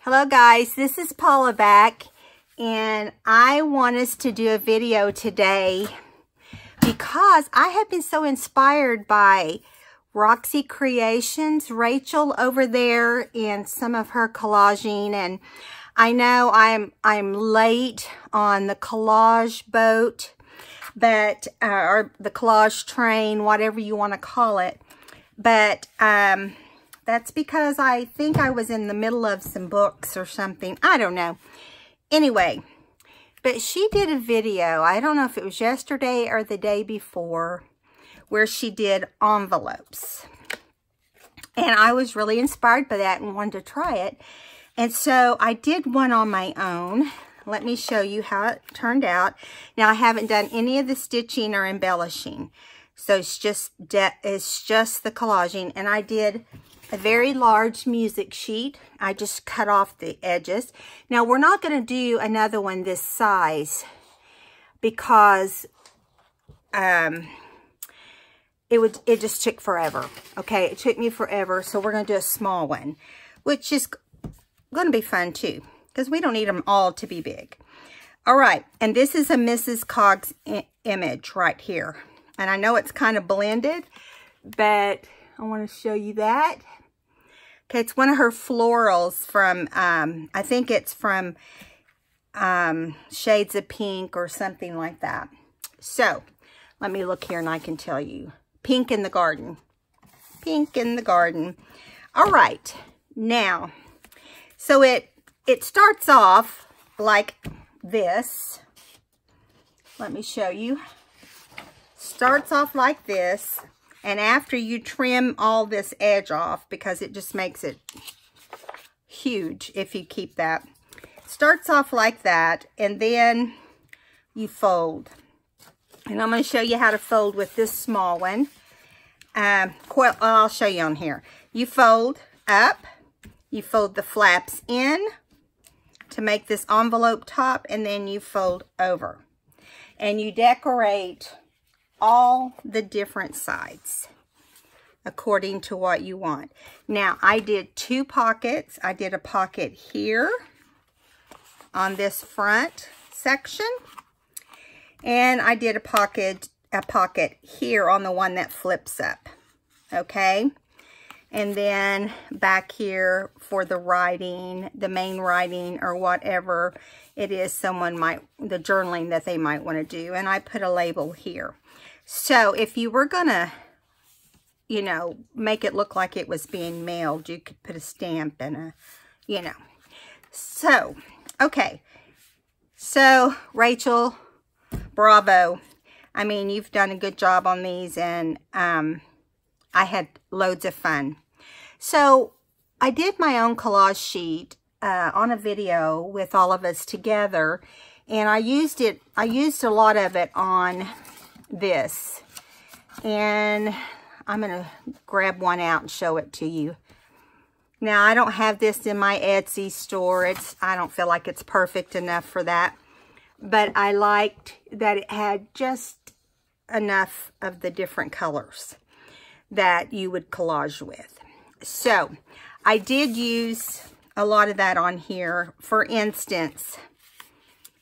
Hello guys, this is Paula back, and I want us to do a video today because I have been so inspired by Roxy Creations, Rachel over there, and some of her collaging. And I know I'm late on the collage boat, but or the collage train, whatever you want to call it, but that's because I think I was in the middle of some books or something. I don't know. Anyway, but she did a video, I don't know if it was yesterday or the day before, where she did envelopes. And I was really inspired by that and wanted to try it. And so I did one on my own. Let me show you how it turned out. Now, I haven't done any of the stitching or embellishing. So it's just the collaging. And I did a very large music sheet. I just cut off the edges. Now, we're not going to do another one this size because it just took forever. Okay, it took me forever. So we're going to do a small one, which is going to be fun too, because we don't need them all to be big. All right, and this is a Mrs. Coggs image right here. And I know it's kind of blended, but I want to show you that. Okay, it's one of her florals from, I think it's from Shades of Pink or something like that. So, let me look here and I can tell you. Pink in the Garden. Pink in the Garden. All right, now, so it starts off like this. Let me show you. Starts off like this. And after you trim all this edge off, because it just makes it huge if you keep that. Starts off like that, and then you fold. And I'm going to show you how to fold with this small one. Well, I'll show you on here. You fold up, you fold the flaps in to make this envelope top, and then you fold over. And you decorate all the different sides according to what you want. Now, I did 2 pockets. I did a pocket here on this front section, and I did a pocket here on the one that flips up. Okay, and then back here for the writing, the main writing, or whatever it is someone might, the journaling that they might want to do. And I put a label here. So if you were going to, you know, make it look like it was being mailed, you could put a stamp and a, you know. So, okay. So, Rachel, bravo. I mean, you've done a good job on these, and I had loads of fun. So, I did my own collage sheet on a video with all of us together, and I used a lot of it on this, and I'm going to grab one out and show it to you. Now, I don't have this in my Etsy store. I don't feel like it's perfect enough for that, but I liked that it had just enough of the different colors that you would collage with. So, I did use a lot of that on here. For instance,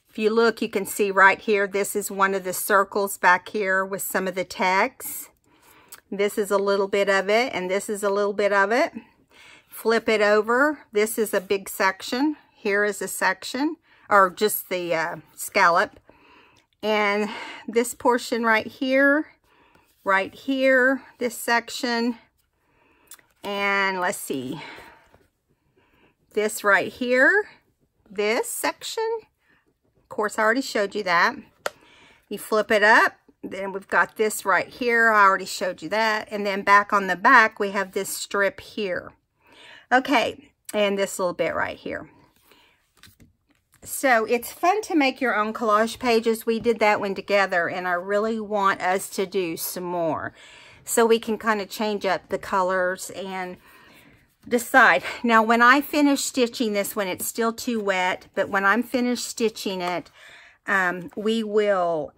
if you look, you can see right here, this is one of the circles back here with some of the text. This is a little bit of it, and this is a little bit of it. Flip it over. This is a big section. Here is a section, or just the scallop. And this portion right here, this section. And let's see, this right here, this section. Of course, I already showed you that. You flip it up, then we've got this right here. I already showed you that. And then back on the back, we have this strip here. Okay, and this little bit right here. So it's fun to make your own collage pages. We did that one together, and I really want us to do some more, so we can kind of change up the colors and decide. Now, when I finish stitching this one, it's still too wet, but when I'm finished stitching it, we will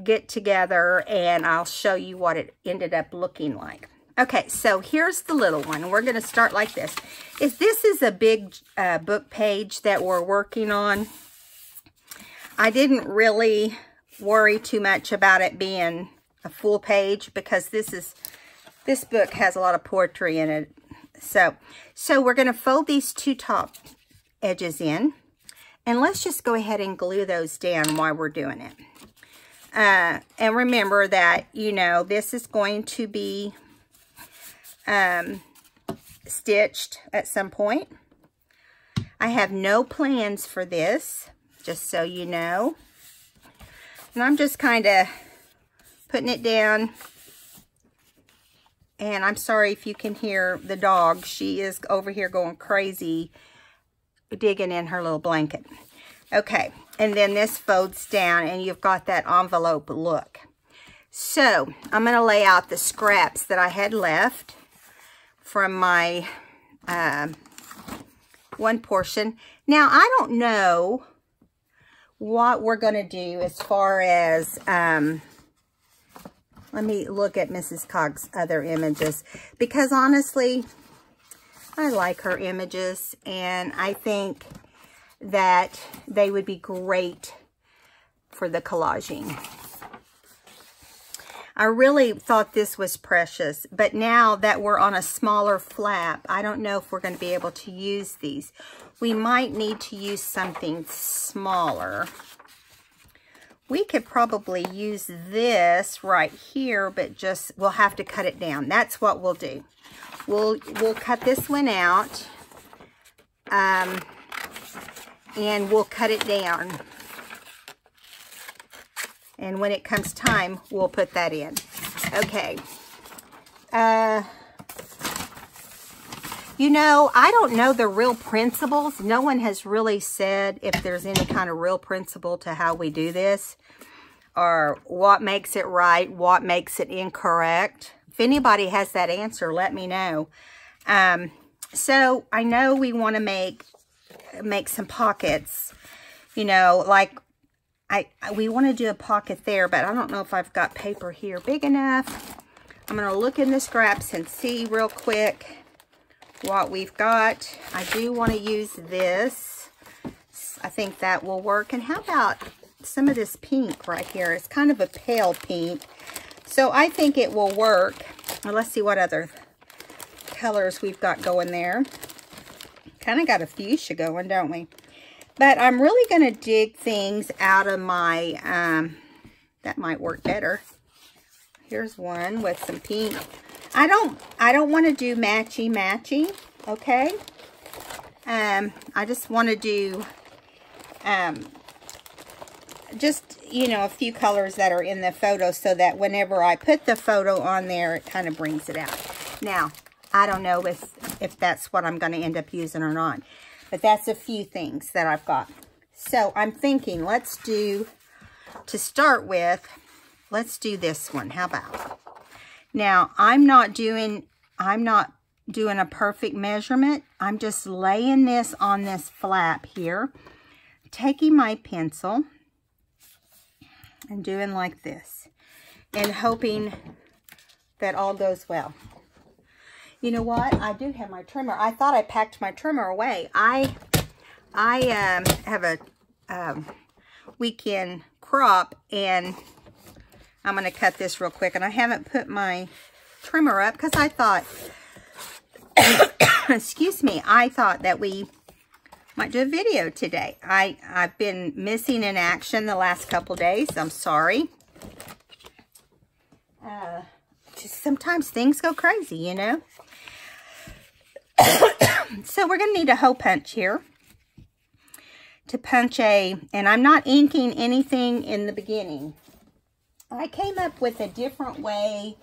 get together and I'll show you what it ended up looking like. Okay, so here's the little one. We're going to start like this. If this is a big book page that we're working on, I didn't really worry too much about it being a full page because this book has a lot of poetry in it. So we're going to fold these two top edges in, and let's just go ahead and glue those down while we're doing it. And remember that, you know, this is going to be stitched at some point. I have no plans for this, just so you know. And I'm just kind of putting it down. And I'm sorry if you can hear the dog. She is over here going crazy, digging in her little blanket. Okay, and then this folds down and you've got that envelope look. So I'm going to lay out the scraps that I had left from my one portion. Now, I don't know what we're going to do as far as, let me look at Mrs. Cogg's other images, because honestly, I like her images, and I think that they would be great for the collaging. I really thought this was precious, but now that we're on a smaller flap, I don't know if we're going to be able to use these. We might need to use something smaller. We could probably use this right here, but just, we'll have to cut it down. That's what we'll do. We'll cut this one out, and we'll cut it down. And when it comes time, we'll put that in. Okay. You know, I don't know the real principles. No one has really said if there's any kind of real principle to how we do this, or what makes it right, what makes it incorrect. If anybody has that answer, let me know. So I know we want to make some pockets, you know, like we want to do a pocket there, but I don't know if I've got paper here big enough. I'm going to look in the scraps and see real quick what we've got. I do want to use this. I think that will work. And how about some of this pink right here? It's kind of a pale pink, so I think it will work. Well, let's see what other colors we've got going there. Kind of got a fuchsia going, don't we? But I'm really going to dig things out of my, that might work better. Here's one with some pink. I don't want to do matchy, okay? I just want to do, just, you know, a few colors that are in the photo so that whenever I put the photo on there, it kind of brings it out. Now, I don't know if that's what I'm going to end up using or not. But that's a few things that I've got. So I'm thinking, let's do, to start with, let's do this one. How about? Now, I'm not doing a perfect measurement. I'm just laying this on this flap here, taking my pencil and doing like this, and hoping that all goes well. You know what? I do have my trimmer. I thought I packed my trimmer away. I have a weekend crop, and I'm going to cut this real quick. And I haven't put my trimmer up because I thought, excuse me, I thought that we might do a video today. I've been missing in action the last couple days. I'm sorry. Just sometimes things go crazy, you know. So we're going to need a hole punch here to punch and I'm not inking anything in the beginning. I came up with a different way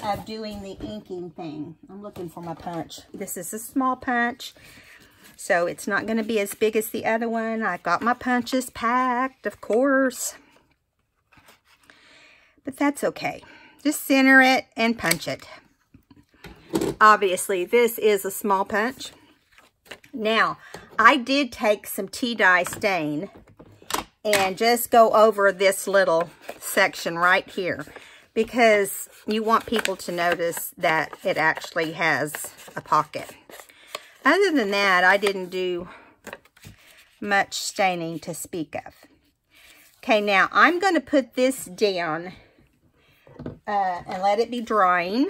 of doing the inking thing. I'm looking for my punch. This is a small punch, so it's not going to be as big as the other one. I got my punches packed, of course, but that's okay. Just center it and punch it. Obviously, this is a small punch. Now, I did take some tea dye stain and just go over this little section right here. because you want people to notice that it actually has a pocket. Other than that, I didn't do much staining to speak of. Okay, now I'm going to put this down and let it be drying,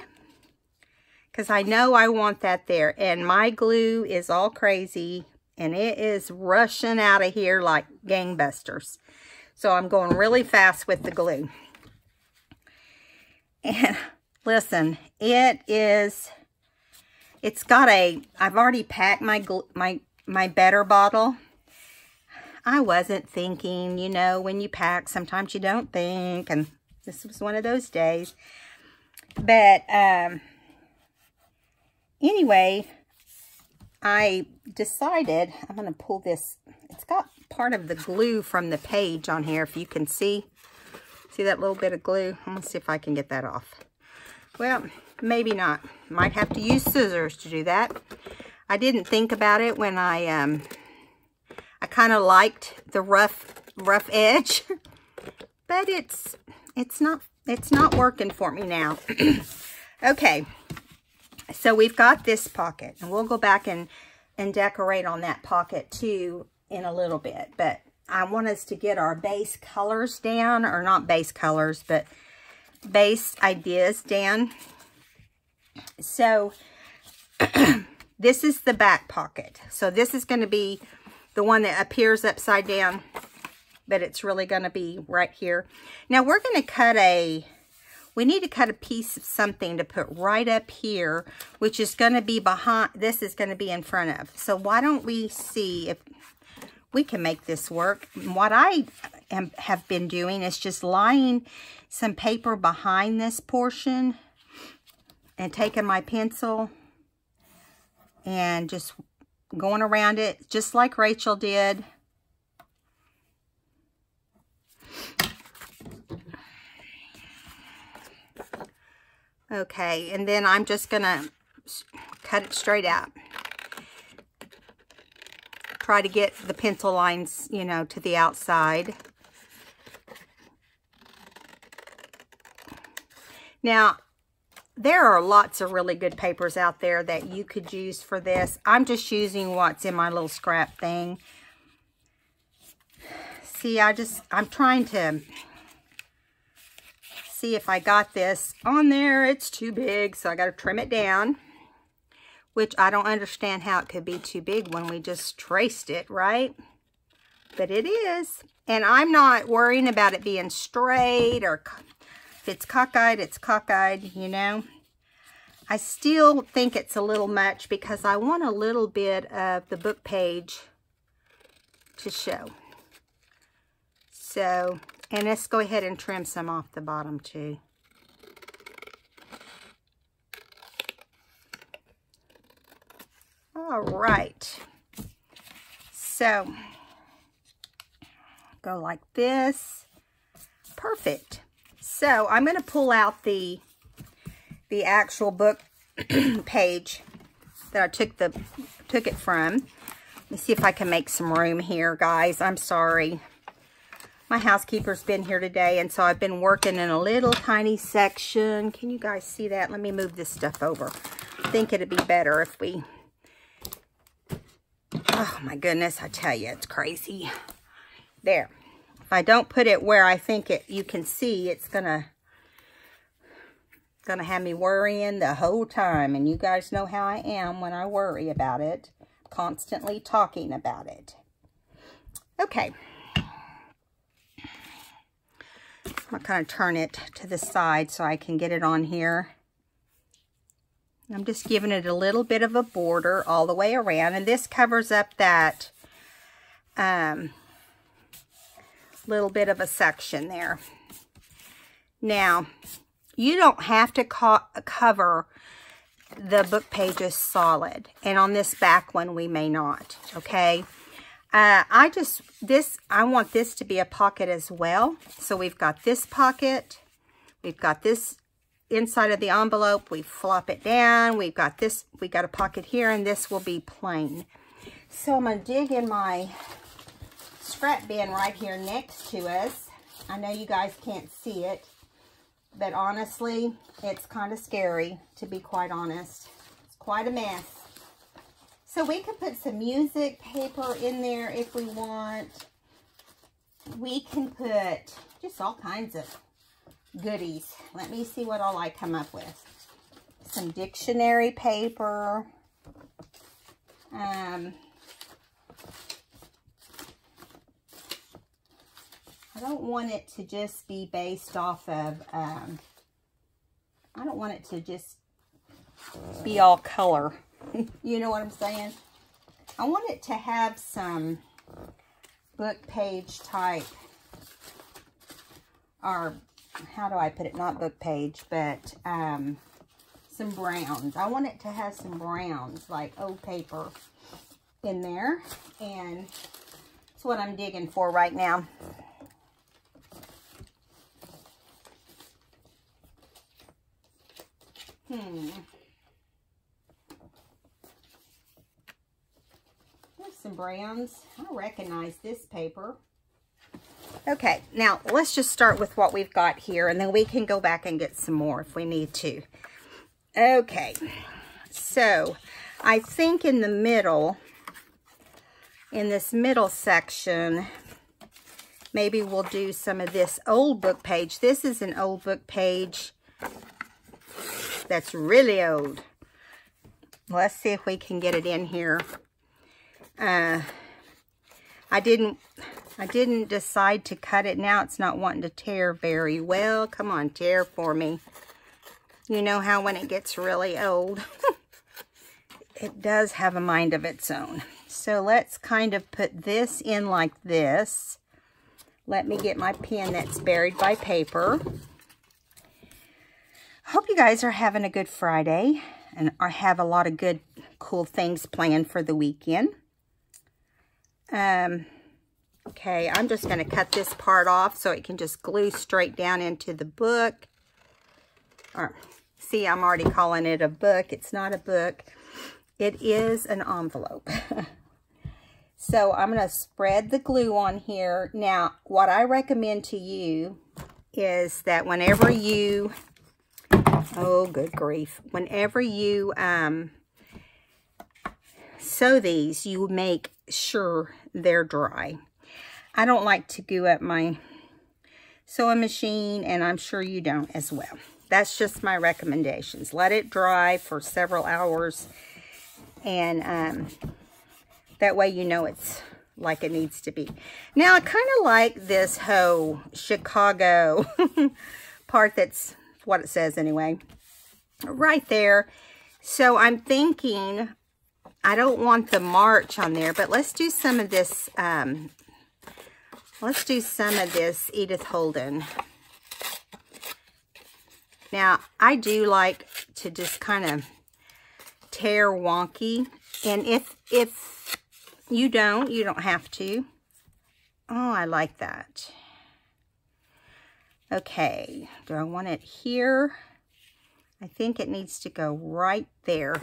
because I know I want that there. And my glue is all crazy, and it is rushing out of here like gangbusters. So I'm going really fast with the glue. And listen, it's got I've already packed my better bottle. I wasn't thinking, you know, when you pack, sometimes you don't think, and this was one of those days. But anyway, I decided I'm going to pull this. It's got part of the glue from the page on here, if you can see. See that little bit of glue? I'm going to see if I can get that off. Well, maybe not. Might have to use scissors to do that. I didn't think about it when I kind of liked the rough edge, but it's not working for me now. Okay, so we've got this pocket, and we'll go back and decorate on that pocket too in a little bit. But I want us to get our base colors down, or not base colors, but base ideas down. So this is the back pocket. So this is going to be the one that appears upside down, but it's really going to be right here. Now we're going to we need to cut a piece of something to put right up here, which is going to be behind, this is going to be in front of. So why don't we see if we can make this work. What I have been doing is just lying some paper behind this portion and taking my pencil and just going around it, just like Rachel did. Okay, and then I'm just gonna cut it straight out. Try to get the pencil lines, you know, to the outside. Now, there are lots of really good papers out there that you could use for this. I'm just using what's in my little scrap thing. See, I'm trying to see if I got this on there. It's too big, so I got to trim it down, which I don't understand how it could be too big when we just traced it, right? But it is. And I'm not worrying about it being straight, or if it's cockeyed, it's cockeyed, you know. I still think it's a little much because I want a little bit of the book page to show. So, and let's go ahead and trim some off the bottom too. All right. So, go like this. Perfect. So, I'm going to pull out the actual book page that I took it from. Let me see if I can make some room here, guys. I'm sorry. My housekeeper's been here today, and so I've been working in a little tiny section. Can you guys see that? Let me move this stuff over. I think it'd be better if we... Oh my goodness, I tell you, it's crazy. There. If I don't put it where I think you can see, it's gonna have me worrying the whole time. And you guys know how I am when I worry about it. Constantly talking about it. Okay. I'm going to kind of turn it to the side so I can get it on here. I'm just giving it a little bit of a border all the way around. And this covers up that little bit of a section there. Now, you don't have to cover the book pages solid. And on this back one, we may not, okay? I want this to be a pocket as well. So we've got this pocket. We've got this inside of the envelope. We flop it down. We've got this. We got a pocket here, and this will be plain. So I'm going to dig in my scrap bin right here next to us. I know you guys can't see it. But honestly, it's kind of scary, to be quite honest. It's quite a mess. So we could put some music paper in there if we want. We can put just all kinds of goodies. Let me see what all I come up with. Some dictionary paper. I don't want it to just be based off of, I don't want it to just be all color. You know what I'm saying? I want it to have some book page type, or how do I put it? Not book page, but some browns. I want it to have some browns, like old paper in there. And that's what I'm digging for right now. There's some browns. I recognize this paper. Okay, now let's just start with what we've got here, and then we can go back and get some more if we need to. Okay, so I think in the middle, in this middle section, maybe we'll do some of this old book page. This is an old book page that's really old. Let's see if we can get it in here. I didn't decide to cut it. Now it's not wanting to tear very well. Come on, tear for me. You know how when it gets really old, it does have a mind of its own. So let's kind of put this in like this. Let me get my pen that's buried by paper. Hope you guys are having a good Friday and have a lot of good, cool things planned for the weekend. Okay, I'm just going to cut this part off so it can just glue straight down into the book. Or, see, I'm already calling it a book. It's not a book. It is an envelope. So I'm going to spread the glue on here. Now, what I recommend to you is that whenever you, oh, good grief, whenever you sew these, you make sure they're dry. I don't like to glue up my sewing machine, and I'm sure you don't as well. That's just my recommendations. Let it dry for several hours, and that way you know it's like it needs to be. Now, I kind of like this whole Chicago part. That's what it says anyway. Right there. So I'm thinking, I don't want the March on there, but let's do some of this, Edith Holden. Now, I do like to just kind of tear wonky, and if you don't have to. Oh, I like that. Okay, do I want it here? I think it needs to go right there.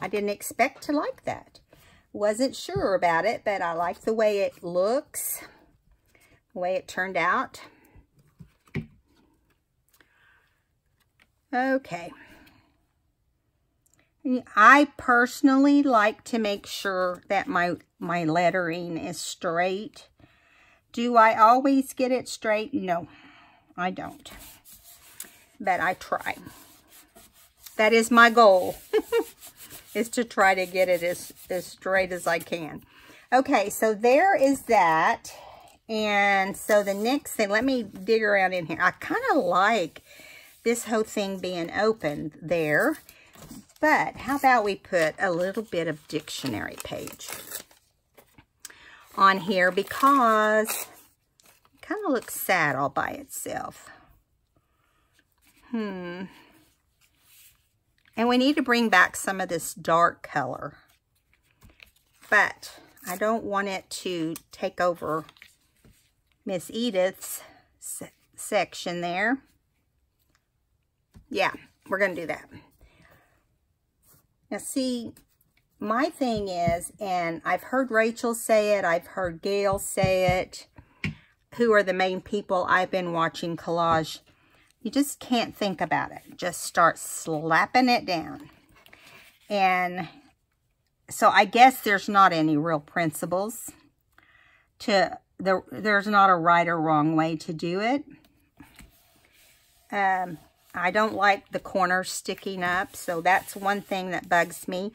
I didn't expect to like that. Wasn't sure about it, but I like the way it looks, the way it turned out. Okay. I personally like to make sure that my lettering is straight. Do I always get it straight? No, I don't. But I try. That is my goal, is to try to get it as straight as I can. Okay, so there is that. And so the next thing, let me dig around in here. I kind of like this whole thing being open there. But how about we put a little bit of dictionary page on here, because it kind of looks sad all by itself. And we need to bring back some of this dark color. But I don't want it to take over Miss Edith's section there. Yeah, we're going to do that. Now, see, my thing is, and I've heard Rachel say it, I've heard Gail say it, who are the main people I've been watching collage. You just can't think about it. Just start slapping it down. And so I guess there's not any real principles to, there's not a right or wrong way to do it. I don't like the corners sticking up, so that's one thing that bugs me.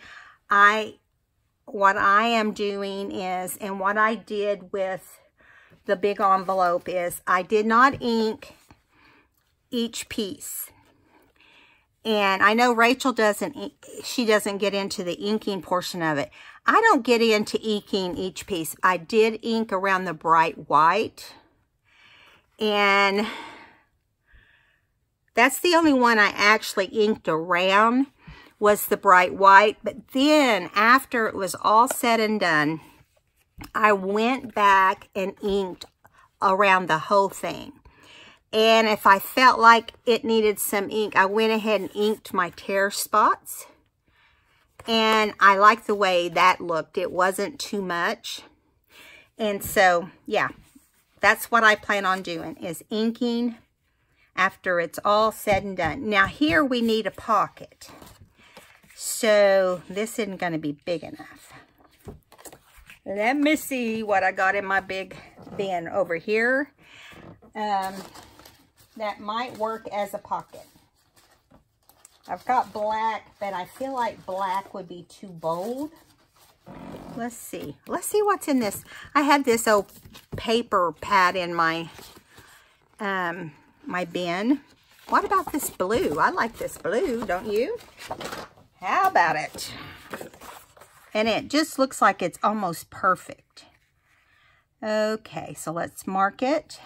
What I am doing is, and what I did with the big envelope is, I did not ink each piece. And I know Rachel she doesn't get into the inking portion of it. I don't get into inking each piece. I did ink around the bright white. And that's the only one I actually inked around, was the bright white. But then after it was all said and done, I went back and inked around the whole thing. And if I felt like it needed some ink, I went ahead and inked my tear spots. And I like the way that looked. It wasn't too much. And so, yeah, that's what I plan on doing, is inking after it's all said and done. Now, here we need a pocket. So, this isn't going to be big enough. Let me see what I got in my big bin over here. That might work as a pocket. I've got black, but I feel like black would be too bold. Let's see. Let's see what's in this. I have this old paper pad in my my bin. What about this blue? I like this blue, don't you? How about it? And it just looks like it's almost perfect. Okay, so let's mark it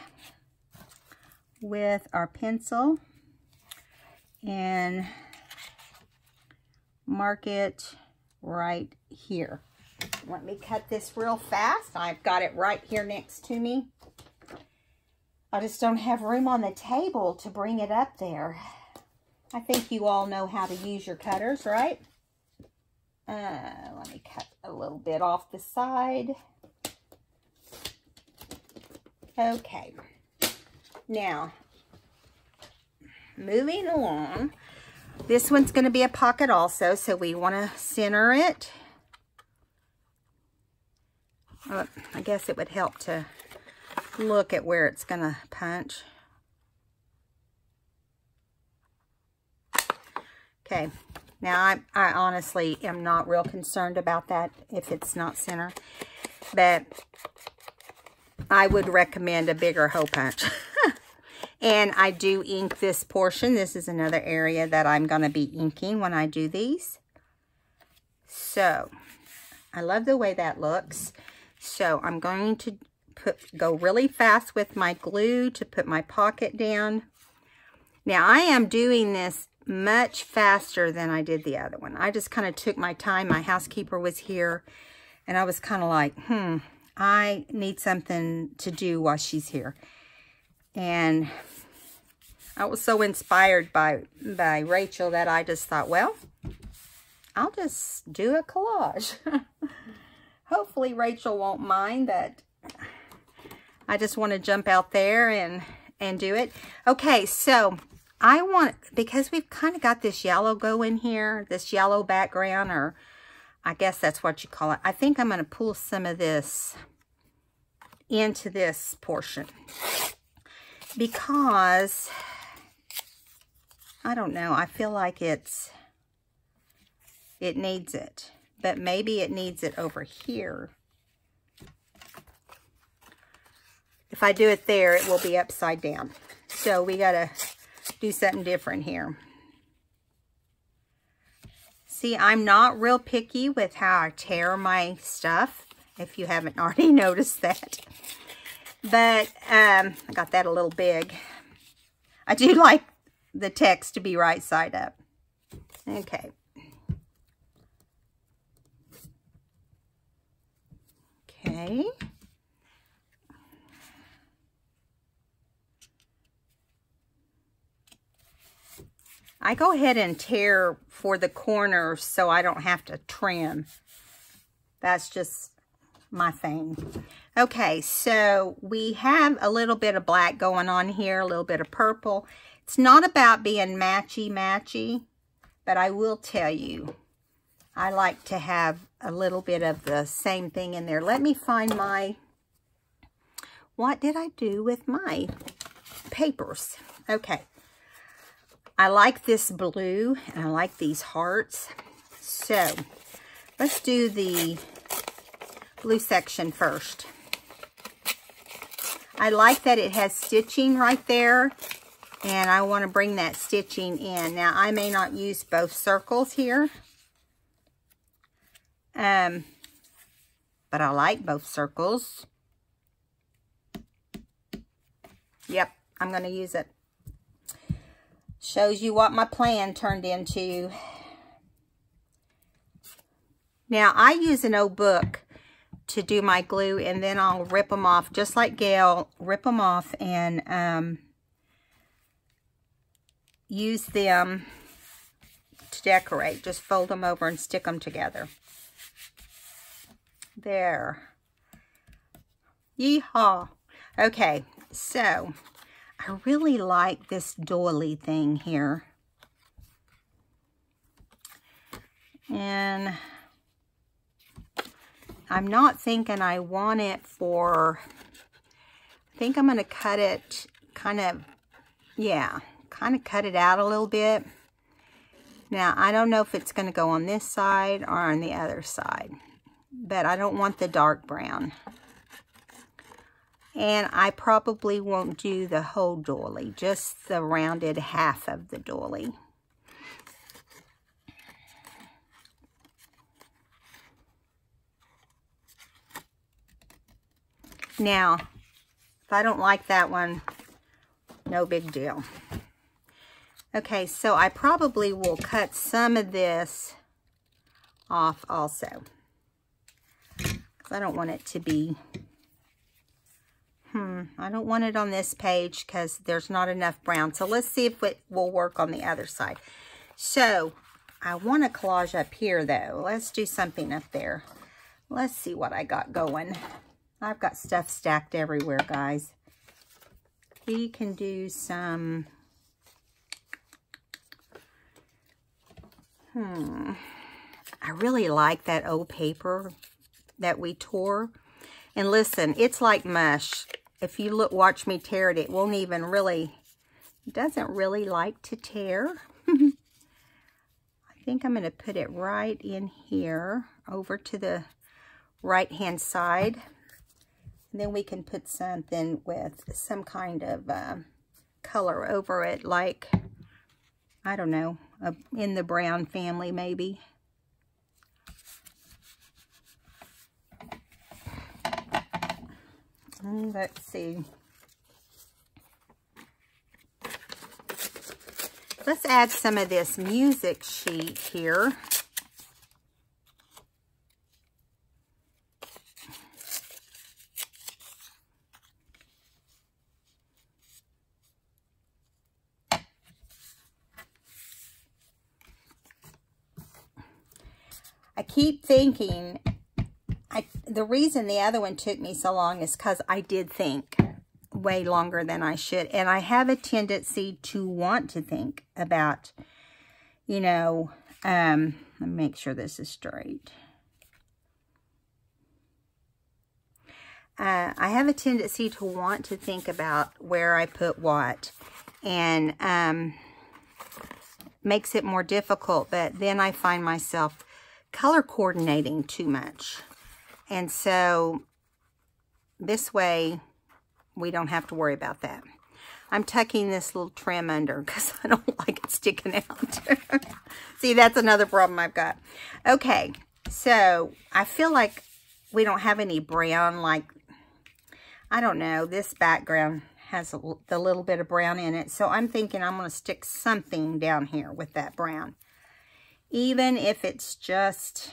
with our pencil and mark it right here. Let me cut this real fast. I've got it right here next to me. I just don't have room on the table to bring it up there. I think you all know how to use your cutters, right? Let me cut a little bit off the side. Okay. Now, moving along, this one's going to be a pocket also, so we want to center it. I guess it would help to look at where it's going to punch. Okay, now I honestly am not real concerned about that if it's not center, but I would recommend a bigger hole punch. And I do ink this portion. This is another area that I'm going to be inking when I do these. So, I love the way that looks. So, I'm going to go really fast with my glue to put my pocket down. Now, I am doing this much faster than I did the other one. I just kind of took my time. My housekeeper was here, and I was kind of like, I need something to do while she's here. And I was so inspired by Rachel that I just thought, well, I'll just do a collage. Hopefully Rachel won't mind that I just want to jump out there and do it. Okay, so I want, because we've kind of got this yellow going here, this yellow background, or I guess that's what you call it. I think I'm going to pull some of this into this portion. Because, I don't know, I feel like it needs it. But maybe it needs it over here. If I do it there, it will be upside down. So we got to do something different here. See, I'm not real picky with how I tear my stuff, if you haven't already noticed that. But I got that a little big. I do like the text to be right side up. Okay. Okay. I go ahead and tear for the corners so I don't have to trim. That's just my thing. Okay, so we have a little bit of black going on here, a little bit of purple. It's not about being matchy-matchy, but I will tell you, I like to have a little bit of the same thing in there. Let me find my, what did I do with my papers? Okay. I like this blue, and I like these hearts. So, let's do the blue section first. I like that it has stitching right there, and I want to bring that stitching in. Now, I may not use both circles here, but I like both circles. Yep, I'm going to use it. Shows you what my plan turned into. Now, I use an old book to do my glue, and then I'll rip them off, just like Gail, rip them off and use them to decorate. Just fold them over and stick them together. There. Yeehaw. Okay, so I really like this doily thing here. And I'm not thinking I want it for, I think I'm going to cut it kind of cut it out a little bit. Now, I don't know if it's going to go on this side or on the other side, but I don't want the dark brown. And I probably won't do the whole doily, just the rounded half of the doily. Now, if I don't like that one, no big deal. Okay, so I probably will cut some of this off also, because I don't want it to be, I don't want it on this page because there's not enough brown. So let's see if it will work on the other side. So I want a collage up here though. Let's do something up there. Let's see what I got going. I've got stuff stacked everywhere, guys. We can do some, I really like that old paper that we tore. And listen, it's like mush. If you watch me tear it, it won't even really, it doesn't really like to tear. I think I'm going to put it right in here, over to the right-hand side. And then we can put something with some kind of color over it, like, I don't know, in the brown family maybe. Let's see. Let's add some of this music sheet here. I keep thinking, the reason the other one took me so long is because I did think way longer than I should. And I have a tendency to want to think about, you know, let me make sure this is straight. I have a tendency to want to think about where I put what. And makes it more difficult. But then I find myself color coordinating too much. And so this way we don't have to worry about that. I'm tucking this little trim under because I don't like it sticking out. See, that's another problem I've got. Okay, so I feel like we don't have any brown, like, I don't know, this background has the little bit of brown in it. So I'm thinking I'm going to stick something down here with that brown. Even if it's just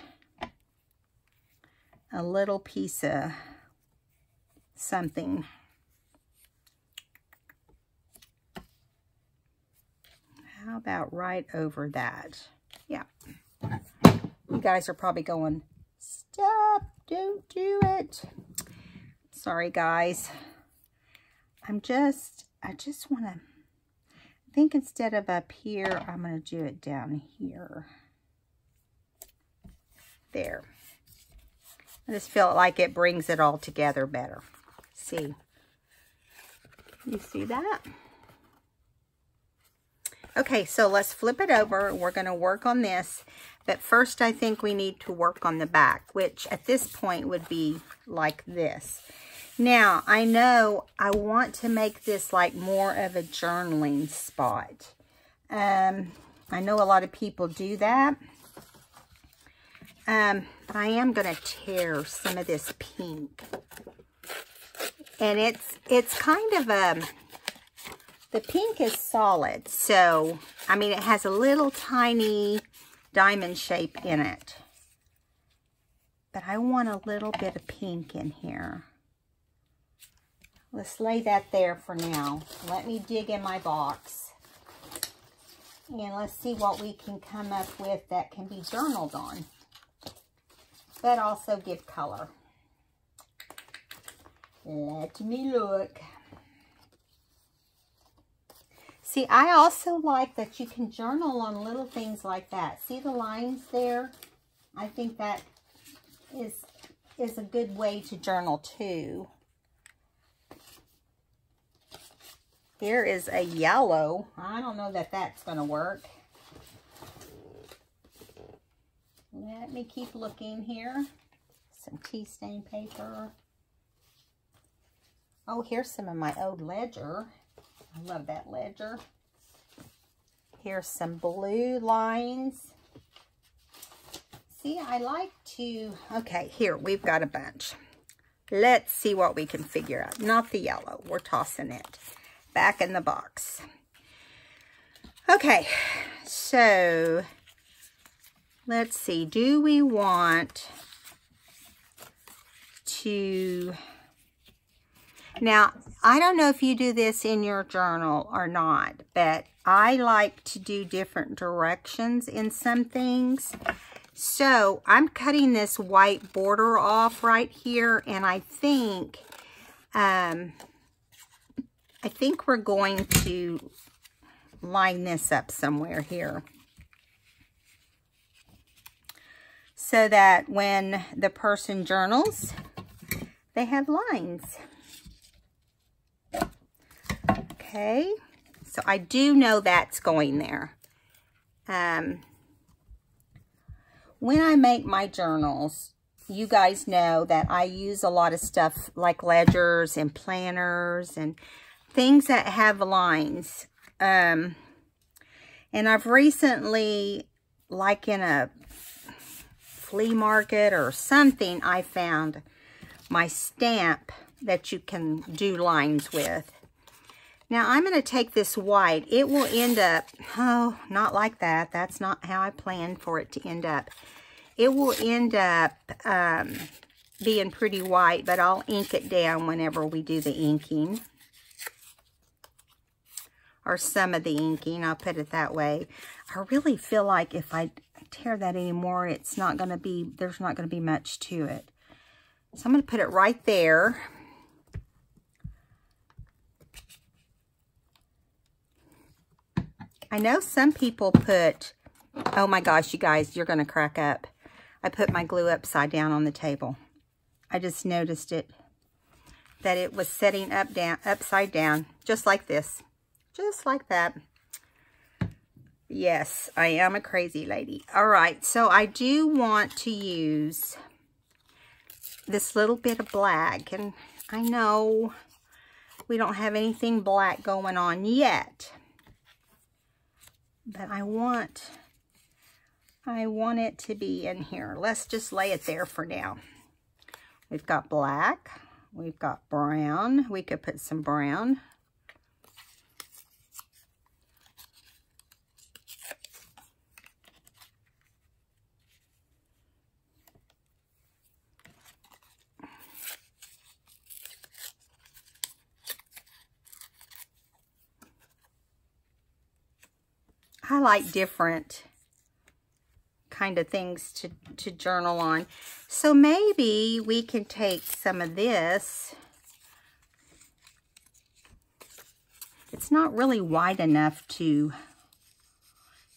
a little piece of something. How about right over that? Yeah. You guys are probably going, stop, don't do it. Sorry, guys. I just want to I think instead of up here, I'm going to do it down here. There. I just feel like it brings it all together better. See? You see that? Okay, so let's flip it over. We're going to work on this. But first, I think we need to work on the back, which at this point would be like this. Now, I know I want to make this like more of a journaling spot. I know a lot of people do that. But I am going to tear some of this pink. And it's kind of the pink is solid. So, I mean, it has a little tiny diamond shape in it. But I want a little bit of pink in here. Let's lay that there for now. Let me dig in my box. And let's see what we can come up with that can be journaled on. But also give color. Let me look. See, I also like that you can journal on little things like that. See the lines there? I think that is a good way to journal too. Here is a yellow. I don't know that that's going to work. Let me keep looking here. Some tea stain paper. Oh, here's some of my old ledger. I love that ledger. Here's some blue lines. See, I like to... Okay, here, we've got a bunch. Let's see what we can figure out. Not the yellow. We're tossing it back in the box. Okay, so... Let's see. Do we want to... Now, I don't know if you do this in your journal or not, but I like to do different directions in some things. So, I'm cutting this white border off right here, and I think we're going to line this up somewhere here. So that when the person journals, they have lines. Okay, so I do know that's going there. When I make my journals, you guys know that I use a lot of stuff like ledgers and planners and things that have lines. And I've recently, like in a flea market or something, I found my stamp that you can do lines with. Now, I'm going to take this white. It will end up, oh, not like that. That's not how I planned for it to end up. It will end up being pretty white, but I'll ink it down whenever we do the inking. Or some of the inking, I'll put it that way. I really feel like if I tear that anymore, it's not going to be, there's not going to be much to it. So I'm going to put it right there. I know some people put, oh my gosh, you guys, you're going to crack up. I put my glue upside down on the table. I just noticed it, that it was setting upside down, just like this. Just like that. Yes, I am a crazy lady. All right, so I do want to use this little bit of black. And I know we don't have anything black going on yet. But I want it to be in here. Let's just lay it there for now. We've got black. We've got brown. We could put some brown. I like different kind of things to journal on. So maybe we can take some of this It's not really wide enough to,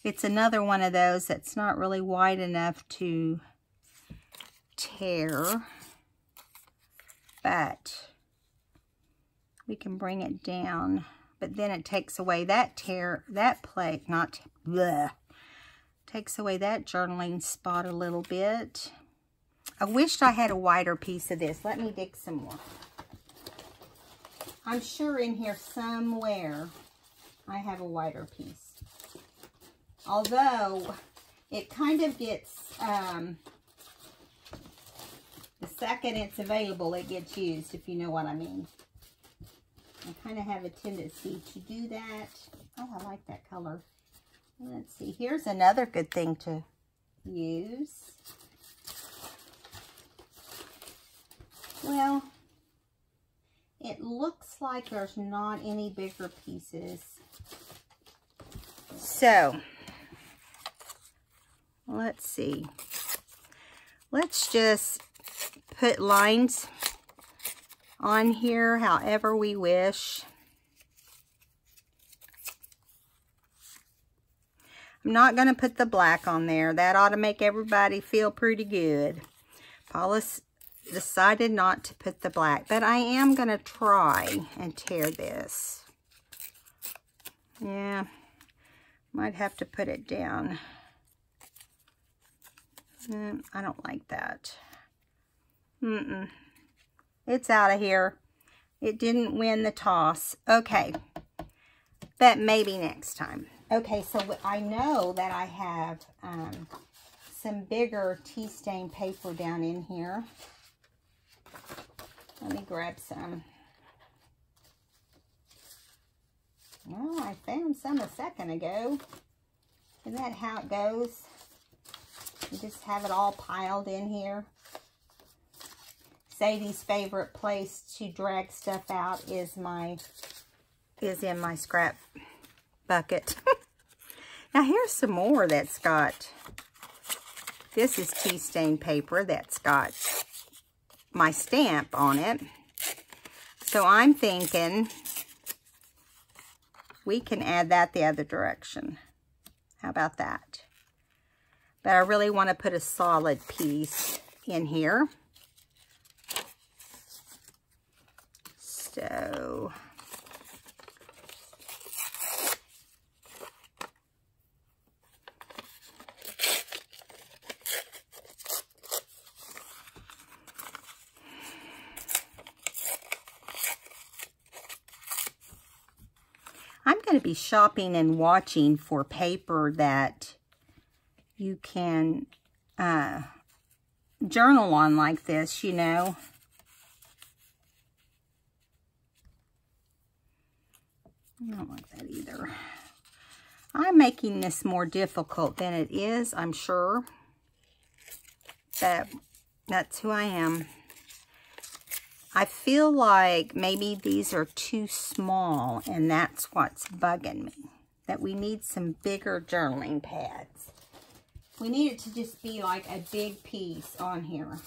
it's another one of those that's not really wide enough to tear, but we can bring it down. But then it takes away that plate, not, bleh, takes away that journaling spot a little bit. I wished I had a wider piece of this. Let me dig some more. I'm sure in here somewhere I have a wider piece. Although it kind of gets, the second it's available, it gets used, if you know what I mean. I kind of have a tendency to do that. Oh, I like that color. Let's see. Here's another good thing to use. Well, it looks like there's not any bigger pieces. So, let's see. Let's just put lines on here however we wish. I'm not going to put the black on there. That ought to make everybody feel pretty good. Paula's decided not to put the black, but I am going to try and tear this. Yeah, might have to put it down. I don't like that. It's out of here. It didn't win the toss. Okay, but maybe next time. Okay, so I know that I have some bigger tea stain paper down in here. Let me grab some. Well, I found some a second ago. Isn't that how it goes? You just have it all piled in here. Sadie's favorite place to drag stuff out is in my scrap bucket. Now here's some more that's got, this is tea stain paper that's got my stamp on it. So I'm thinking we can add that the other direction. How about that? But I really want to put a solid piece in here. So I'm going to be shopping and watching for paper that you can journal on like this, you know. I don't like that either. I'm making this more difficult than it is, I'm sure. But that's who I am. I feel like maybe these are too small, and that's what's bugging me. That we need some bigger journaling pads. We need it to just be like a big piece on here.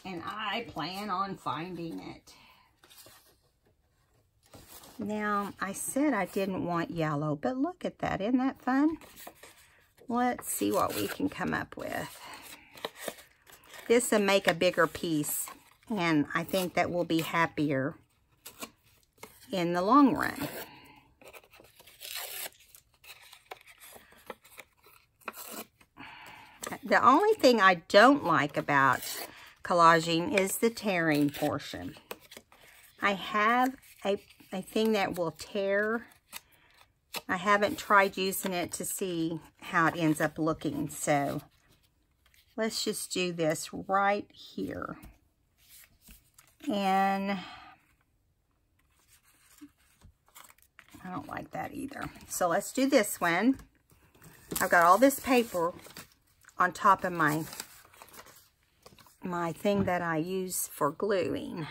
And I plan on finding it. Now, I said I didn't want yellow, but look at that. Isn't that fun? Let's see what we can come up with. This will make a bigger piece, and I think that we'll be happier in the long run. The only thing I don't like about collaging is the tearing portion. I have a thing that will tear. I haven't tried using it to see how it ends up looking, so let's just do this right here. And I don't like that either. So let's do this one. I've got all this paper on top of my thing that I use for gluing.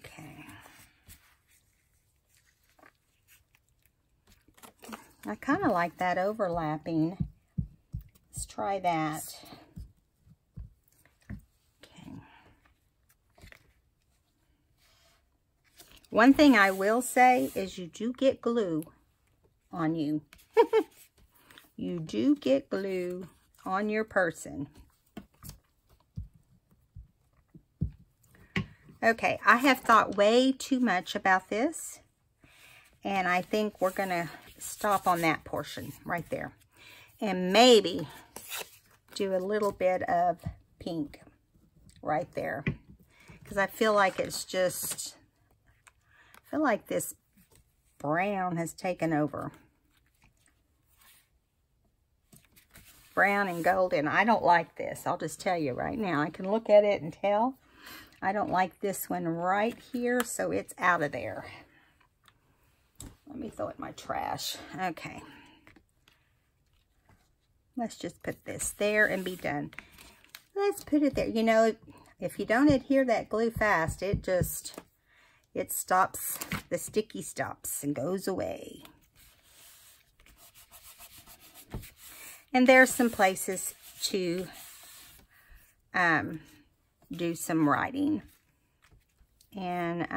Okay. I kind of like that overlapping. Let's try that. Okay. One thing I will say is you do get glue on you. You do get glue on your person. Okay, I have thought way too much about this, and I think we're going to stop on that portion right there. And maybe do a little bit of pink right there. Because I feel like it's just, I feel like this brown has taken over. Brown and golden. I don't like this. I'll just tell you right now. I can look at it and tell. I don't like this one right here, so it's out of there. Let me throw it in my trash. Okay. Let's just put this there and be done. Let's put it there. You know, if you don't adhere that glue fast, it stops, the sticky stops and goes away. And there's some places to do some writing. And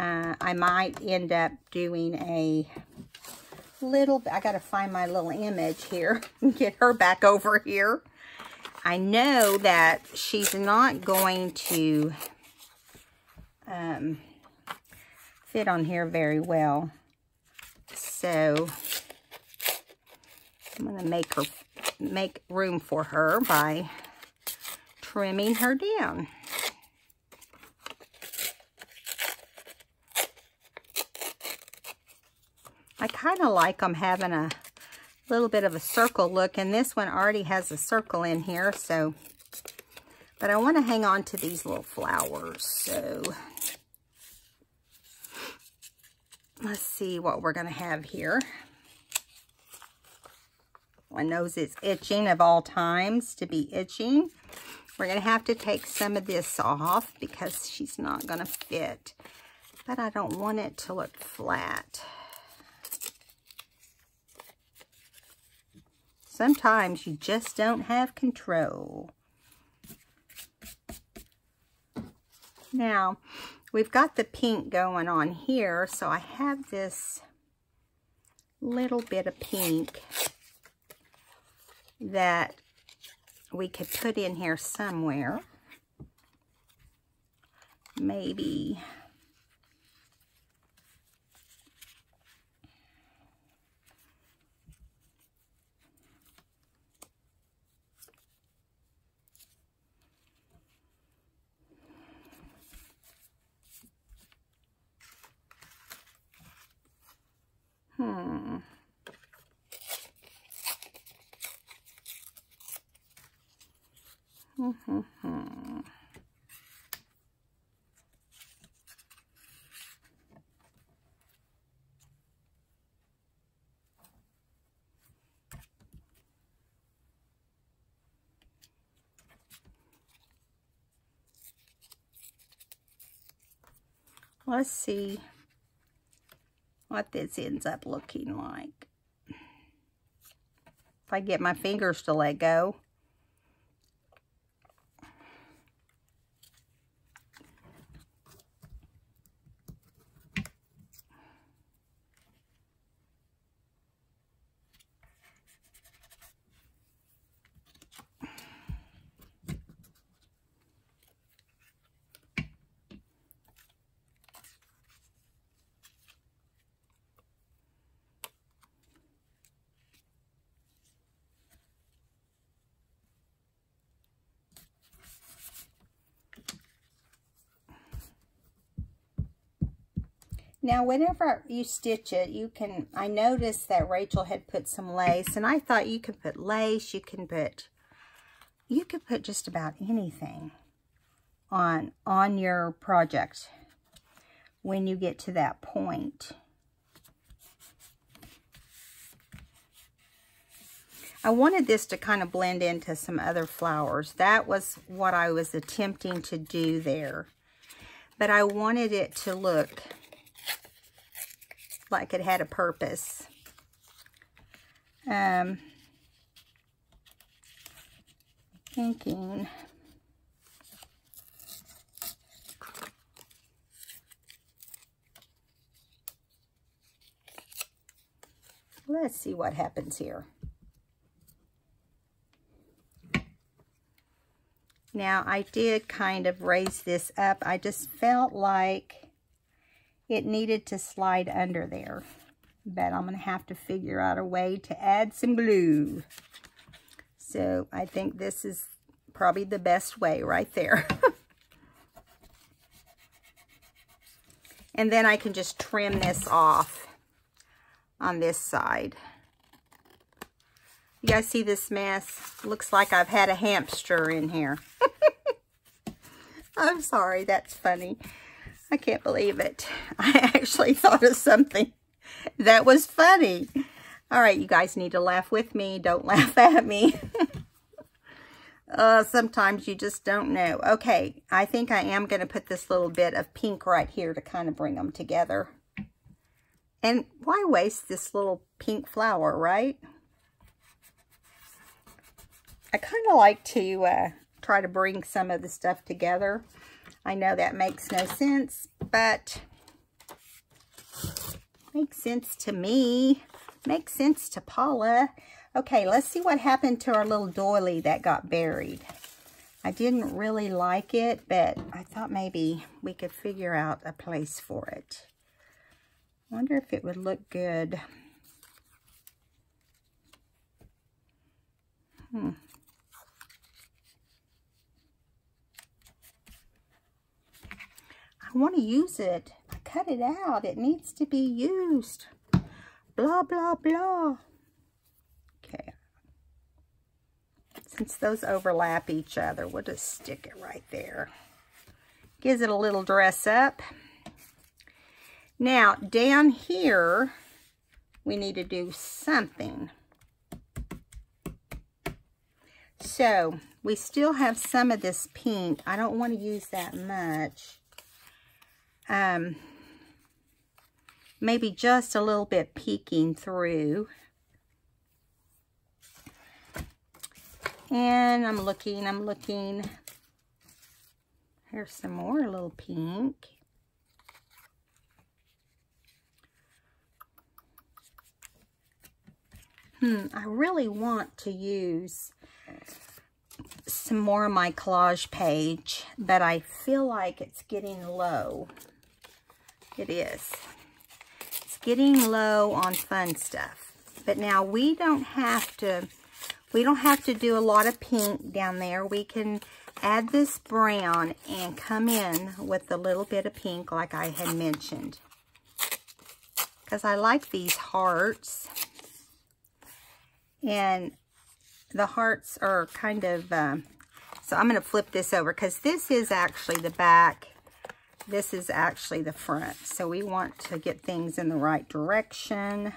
I might end up doing a little, I got to find my little image here and get her back over here. I know that she's not going to fit on here very well. So I'm going to make room for her by trimming her down. I kind of like them having a little bit of a circle look, and this one already has a circle in here, so, but I want to hang on to these little flowers, so let's see what we're going to have here. My nose is itching of all times to be itching. We're going to have to take some of this off because she's not going to fit, but I don't want it to look flat. Sometimes you just don't have control. Now, we've got the pink going on here, so I have this little bit of pink that we could put in here somewhere. Maybe. Let's see what this ends up looking like. If I get my fingers to let go. Now, whenever you stitch it, you can, I noticed that Rachel had put some lace, and I thought you could put lace, you could put just about anything on your project when you get to that point. I wanted this to kind of blend into some other flowers. That was what I was attempting to do there. but I wanted it to look like it had a purpose. Thinking let's see what happens here. Now, I did kind of raise this up. I just felt like it needed to slide under there. But I'm going to have to figure out a way to add some glue. So, I think this is probably the best way right there. And then I can just trim this off on this side. You guys see this mess? Looks like I've had a hamster in here. I'm sorry, that's funny. I can't believe it. I actually thought of something that was funny. All right, you guys need to laugh with me. Don't laugh at me. Sometimes you just don't know. Okay, I think I am going to put this little bit of pink right here to kind of bring them together. And why waste this little pink flower, right? I kind of like to try to bring some of the stuff together. I know that makes no sense, but makes sense to me. Makes sense to Paula. Okay, let's see what happened to our little doily that got buried. I didn't really like it, but I thought maybe we could figure out a place for it. I wonder if it would look good. I want to use it. I cut it out. It needs to be used. Blah, blah, blah. Okay. Since those overlap each other, we'll just stick it right there. Gives it a little dress up. Now, down here, we need to do something. So, we still have some of this pink. I don't want to use that much. Maybe just a little bit peeking through. And I'm looking. Here's some more little pink. I really want to use some more of my collage page, but I feel like it's getting low. It is. It's getting low on fun stuff. But now we don't have to do a lot of pink down there. We can add this brown and come in with a little bit of pink like I had mentioned. Because I like these hearts. And the hearts are kind of, so I'm going to flip this over because this is actually the back. This is actually the front. So we want to get things in the right direction.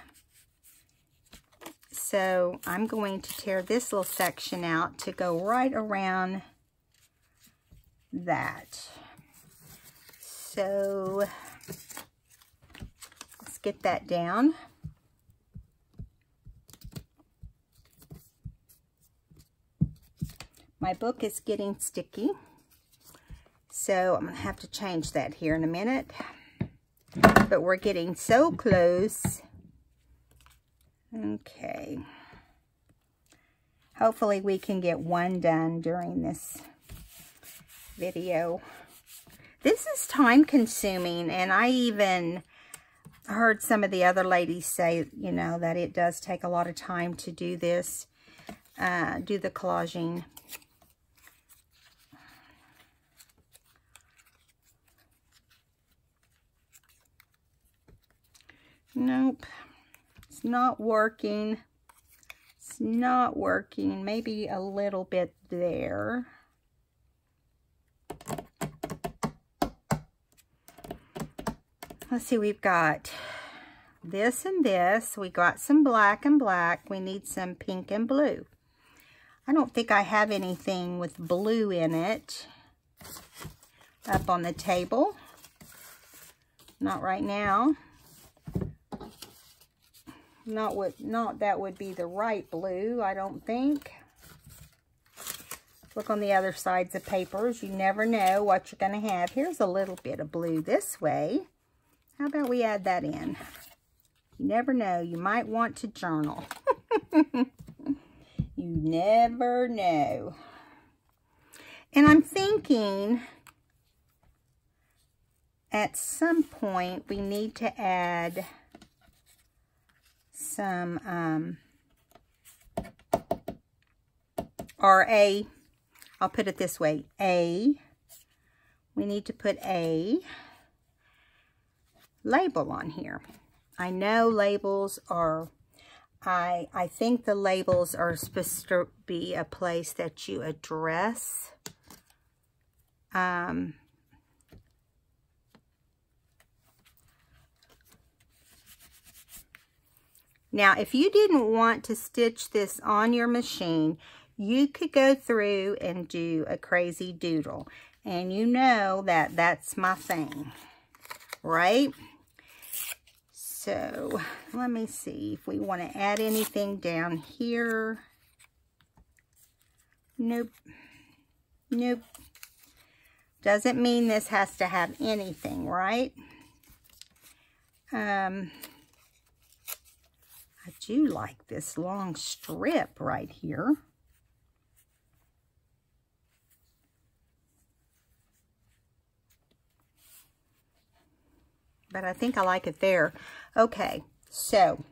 So I'm going to tear this little section out to go right around that. So let's get that down. My book is getting sticky, so I'm going to have to change that here in a minute. But we're getting so close. Okay. Hopefully we can get one done during this video. This is time consuming, and I even heard some of the other ladies say, you know, that it does take a lot of time to do this, do the collaging. Nope, it's not working. It's not working. Maybe a little bit there. Let's see, we've got this and this. We got some black and black. We need some pink and blue. I don't think I have anything with blue in it up on the table. Not right now. Not that would be the right blue, I don't think. Look on the other sides of papers. You never know what you're going to have. Here's a little bit of blue this way. How about we add that in? You never know. You might want to journal. You never know. And I'm thinking at some point we need to add some I'll put it this way, we need to put a label on here. I know labels are, I think the labels are supposed to be a place that you address. Now, if you didn't want to stitch this on your machine, you could go through and do a crazy doodle. And you know that that's my thing, right? So, let me see if we want to add anything down here. Nope. Nope. Doesn't mean this has to have anything, right? I do like this long strip right here. But I think I like it there. Okay, so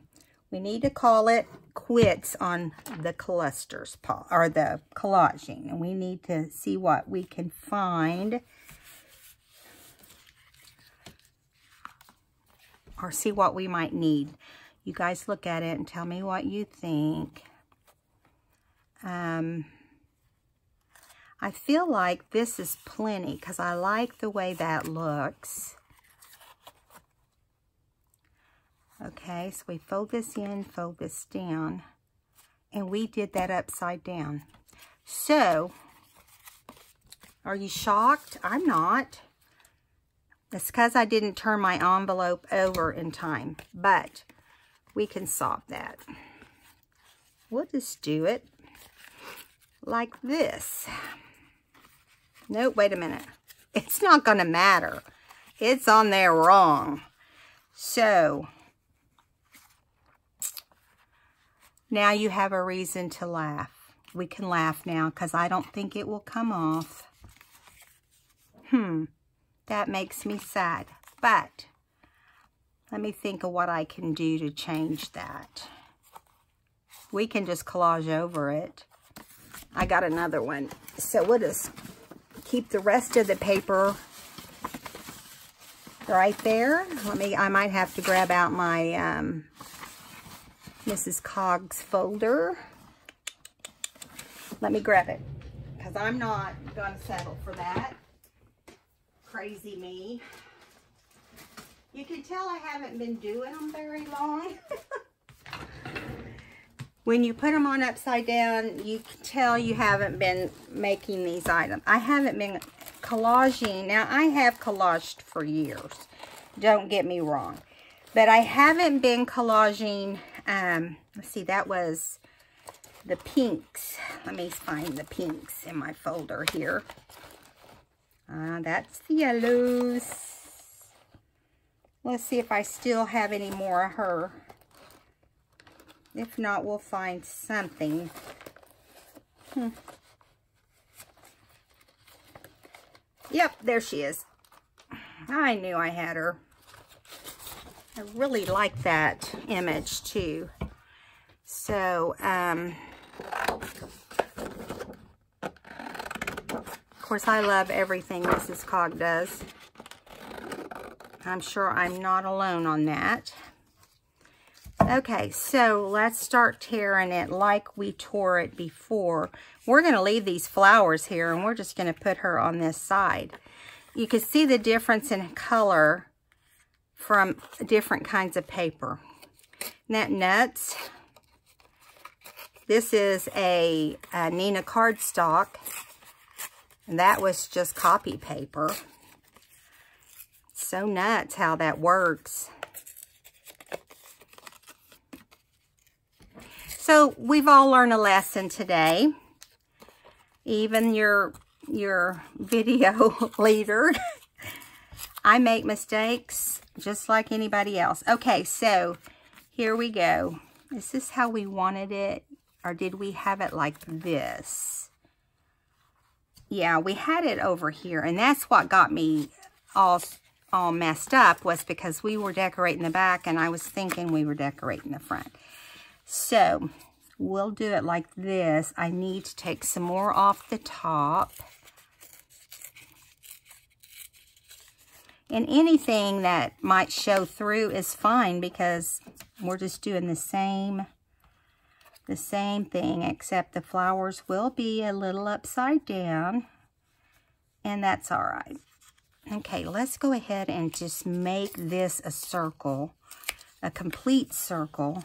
we need to call it quits on the clusters, or the collaging. And we need to see what we can find. Or see what we might need. You guys look at it and tell me what you think. I feel like this is plenty because I like the way that looks. Okay, so we fold this in, fold this down, and we did that upside down. So, are you shocked? I'm not. It's because I didn't turn my envelope over in time, but we can solve that. We'll just do it like this. Nope, wait a minute. It's not going to matter. It's on there wrong. So, now you have a reason to laugh. We can laugh now because I don't think it will come off. That makes me sad. But let me think of what I can do to change that. We can just collage over it. I got another one. So we'll just keep the rest of the paper right there. I might have to grab out my Mrs. Coggs folder. Let me grab it, because I'm not going to settle for that. Crazy me. You can tell I haven't been doing them very long. When you put them on upside down, you can tell you haven't been making these items. I haven't been collaging. Now, I have collaged for years. Don't get me wrong. But I haven't been collaging. Let's see, that was the pinks. Let me find the pinks in my folder here. That's the yellows. Let's see if I still have any more of her. If not, we'll find something. Yep, there she is. I knew I had her. I really like that image too. So, of course, I love everything Mrs. Cog does. I'm sure I'm not alone on that. Okay, so let's start tearing it like we tore it before. We're going to leave these flowers here, and we're just going to put her on this side. You can see the difference in color from different kinds of paper. Isn't that nuts? This is a Nina cardstock, and that was just copy paper. So so nuts how that works. So we've all learned a lesson today. Even your video leader. I make mistakes just like anybody else. Okay, so here we go. Is this how we wanted it? Or did we have it like this? Yeah, we had it over here. And that's what got me all messed up, was because we were decorating the back and I was thinking we were decorating the front. So we'll do it like this. I need to take some more off the top. And anything that might show through is fine, because we're just doing the same thing, except the flowers will be a little upside down, and that's all right. Okay, let's go ahead and just make this a circle, a complete circle,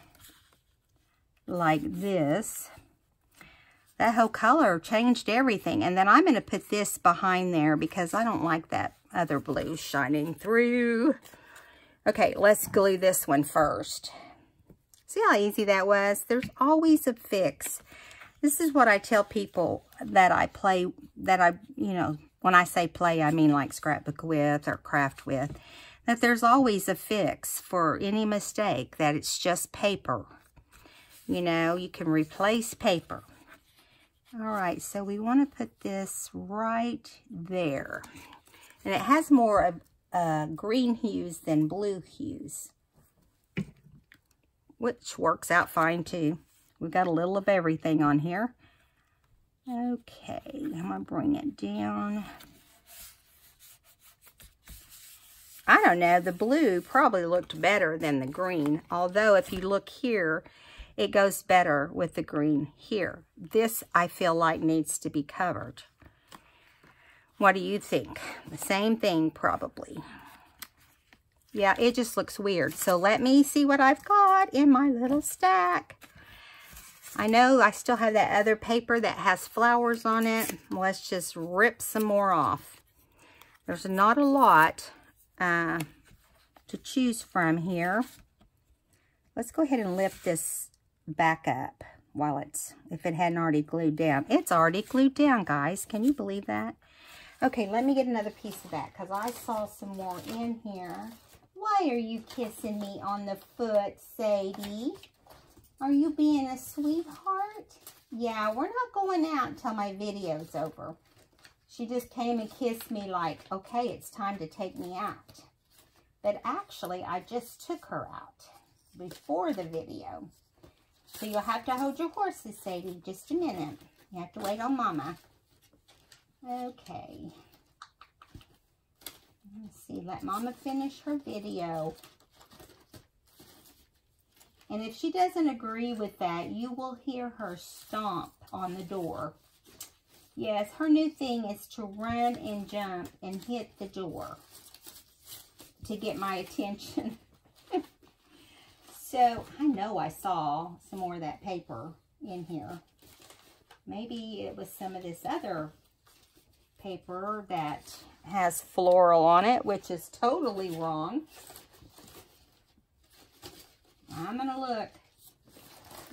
like this. That whole color changed everything. And then I'm going to put this behind there because I don't like that other blue shining through. Okay, let's glue this one first. See how easy that was? There's always a fix. This is what I tell people that I play, you know, when I say play, I mean like scrapbook with or craft with, that there's always a fix for any mistake, that it's just paper. You know, you can replace paper. All right, so we want to put this right there. And it has more of green hues than blue hues, which works out fine too. We've got a little of everything on here. Okay, I'm going to bring it down. I don't know, the blue probably looked better than the green. Although if you look here, it goes better with the green here. This, I feel like, needs to be covered. What do you think? The same thing, probably. Yeah, it just looks weird. So let me see what I've got in my little stack. I know I still have that other paper that has flowers on it. Let's just rip some more off. There's not a lot to choose from here. Let's go ahead and lift this back up while if it hadn't already glued down. It's already glued down, guys. Can you believe that? Okay, let me get another piece of that because I saw some more in here. Why are you kissing me on the foot, Sadie? Are you being a sweetheart? Yeah, we're not going out until my video's over. She just came and kissed me like, okay, it's time to take me out. But actually, I just took her out before the video. So you'll have to hold your horses, Sadie, just a minute. You have to wait on Mama. Okay. Let's see, let Mama finish her video. And if she doesn't agree with that, you will hear her stomp on the door. Yes, her new thing is to run and jump and hit the door to get my attention. So, I know I saw some more of that paper in here. Maybe it was some of this other paper that has floral on it, which is totally wrong. I'm going to look.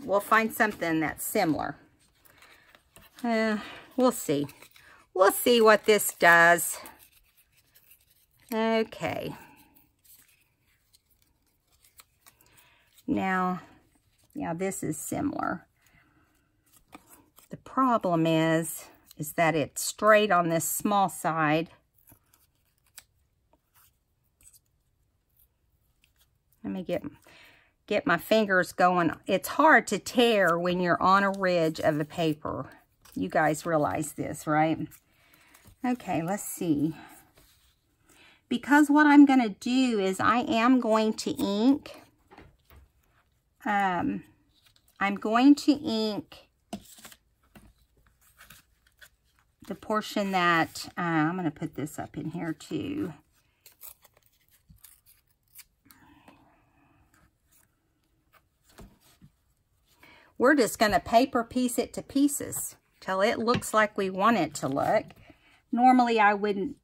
We'll find something that's similar. We'll see. We'll see what this does. Okay. Now, yeah, this is similar. The problem is that it's straight on this small side. Let me get my fingers going. It's hard to tear when you're on a ridge of the paper. You guys realize this, right? Okay, let's see. Because what I'm going to do is I am going to ink. I'm going to ink the portion that, I'm going to put this up in here too. We're just going to paper piece it to pieces till it looks like we want it to look. Normally I wouldn't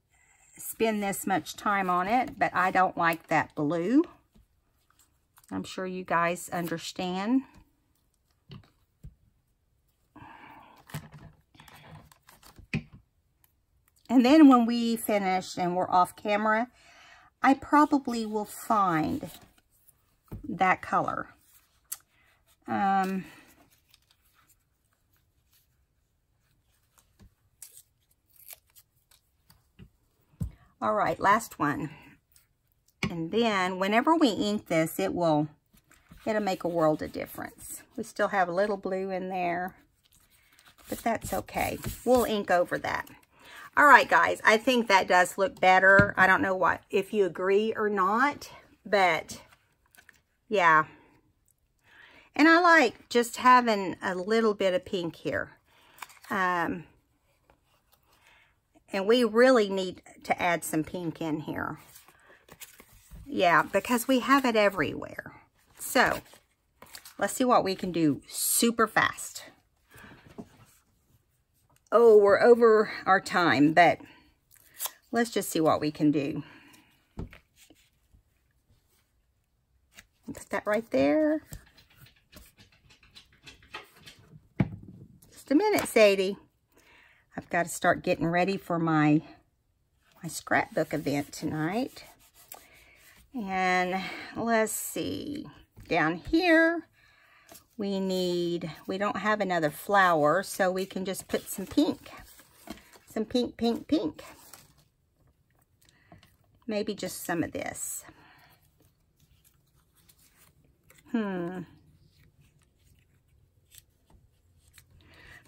spend this much time on it, but I don't like that blue. I'm sure you guys understand. And then when we finish and we're off camera, I probably will find that color. All right, last one. And then whenever we ink this, it'll make a world of difference. We still have a little blue in there, but that's okay. We'll ink over that. All right, guys, I think that does look better. I don't know if you agree or not, but yeah. And I like just having a little bit of pink here. And we really need to add some pink in here. Yeah, because we have it everywhere. So, let's see what we can do super fast. Oh, we're over our time, but let's just see what we can do. Put that right there. Just a minute, Sadie. I've got to start getting ready for my scrapbook event tonight. And let's see. Down here, we don't have another flower, so we can just put some pink. Some pink, pink, pink. Maybe just some of this.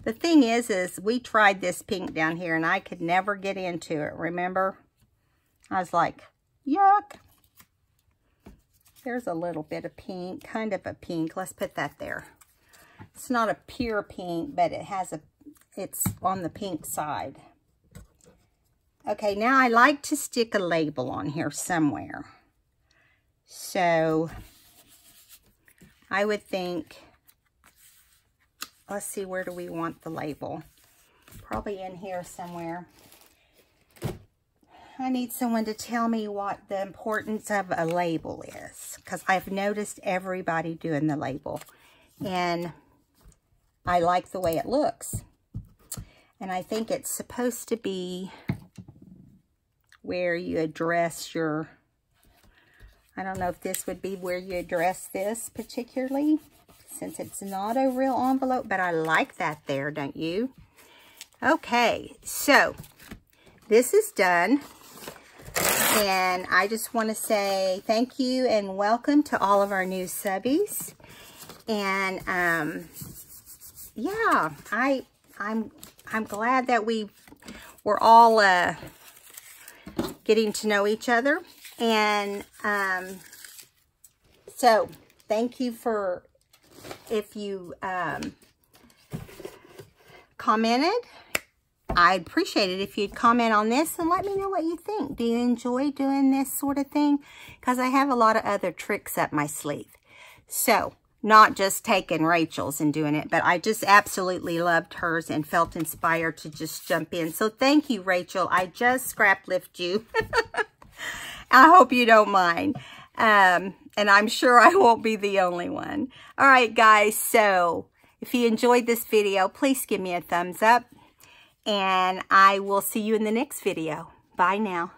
The thing is we tried this pink down here and I could never get into it, remember? I was like, yuck. There's a little bit of pink, kind of a pink. Let's put that there. It's not a pure pink, but it's on the pink side. Okay, now I like to stick a label on here somewhere. So I would think, let's see, where do we want the label? Probably in here somewhere. I need someone to tell me what the importance of a label is, because I've noticed everybody doing the label, and I like the way it looks. And I think it's supposed to be where you address your, I don't know if this would be where you address this particularly, since it's not a real envelope, but I like that there, don't you? Okay, so this is done. And I just want to say thank you and welcome to all of our new subbies. And yeah, I'm glad that we're all getting to know each other. And so thank you for, if you commented. I'd appreciate it if you'd comment on this and let me know what you think. Do you enjoy doing this sort of thing? Because I have a lot of other tricks up my sleeve. So, not just taking Rachel's and doing it, but I just absolutely loved hers and felt inspired to just jump in. So, thank you, Rachel. I just scrap lift you. I hope you don't mind. And I'm sure I won't be the only one. All right, guys. So, if you enjoyed this video, please give me a thumbs up. And I will see you in the next video. Bye now.